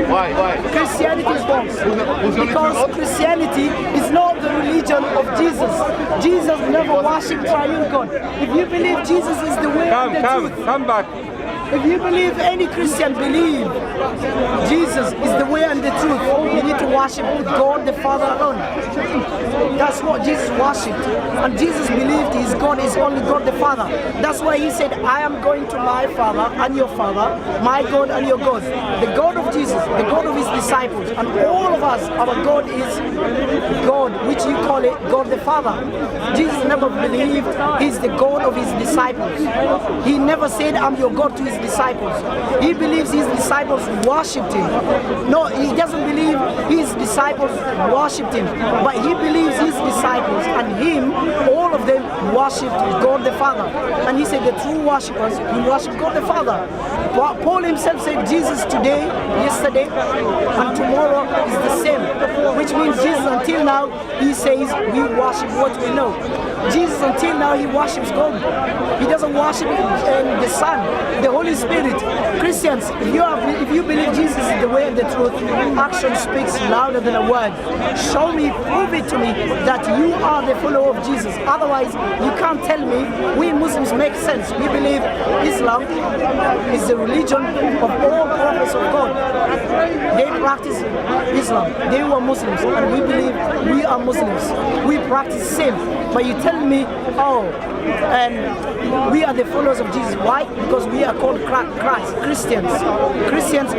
Why? Christianity is wrong. Who's the only true Because God? Christianity is not the religion of Jesus. Jesus never worshipped triune God. If you believe Jesus is the way and the truth, Come back. if you believe any Christian believe Jesus is the way and the truth, you need to worship God the Father alone. That's what Jesus worshipped. And Jesus believed his God is only God the Father. That's why he said, I am going to my Father and your Father, my God and your God. The God of Jesus, the God of his disciples, and all of us, our God is God, which you call it God the Father. Jesus never believed he's the God of his disciples. He never said, I'm your God to his disciples. He believes his disciples worshipped him. No, he doesn't believe his disciples worshipped him, but he believes his disciples and him, all of them worshipped God the Father. And he said the true worshippers will worship God the Father. Paul himself said Jesus today, yesterday, and tomorrow is the same, which means Jesus until now, he says we worship what we know. Jesus until now, he worships God. He doesn't worship the Son, the Holy Spirit. Christians, if you believe Jesus is the way and the truth, action speaks louder than a word. Show me, prove it to me that you are the follower of Jesus. Otherwise, you can't tell me we Muslims make sense. We believe Islam is the religion of all prophets of God. They practice Islam. They were Muslims, and we believe we are Muslims. We practice same. But you tell me, and we are the followers of Jesus. Why? Because we are called Christ, Christians. Christians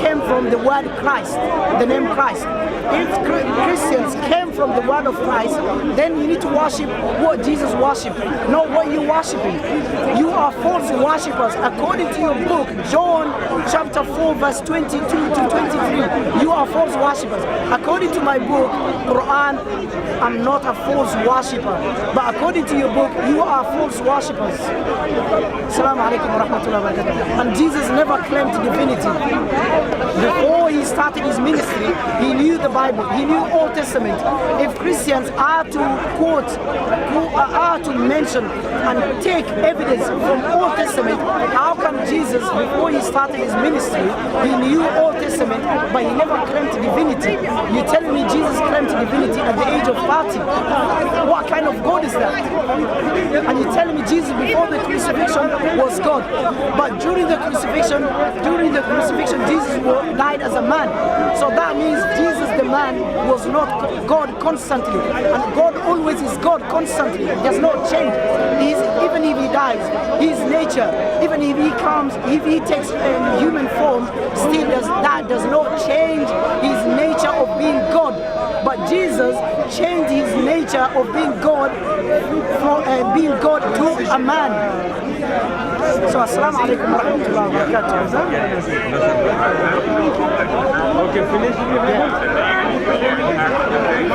came from the word Christ, the name Christ. If Christians came from the word of Christ, then you need to worship what Jesus worshipped, not what you're worshiping. You are false worshippers. According to your book, John chapter 4, verse 22 to 23, you are false worshippers. According to my book, Quran, I'm not a false worshipper. But according to your book, you are false worshippers. Assalamu alaikum wa rahmatullahi wa barakatuh. And Jesus never claimed divinity. Before he started his ministry, he knew the Bible, he knew Old Testament. If Christians are to quote, are to mention and take evidence from Old Testament, how come Jesus, before he started his ministry, he knew Old Testament, but he never claimed divinity? You're telling me Jesus claimed divinity at the age of 30? What kind of God is that? And you're telling me Jesus before the crucifixion was God, but during the crucifixion, Jesus died as a man. So that means Jesus the man was not God constantly, and God always is God constantly. It does not change. Even if he dies, his nature, even if he comes, if he takes human form, still that does not change his nature of being God. But Jesus changed his nature of being God from being God to a man. So assalamu alaikum wa rahmatullahi wa barakatuh. Okay, finish.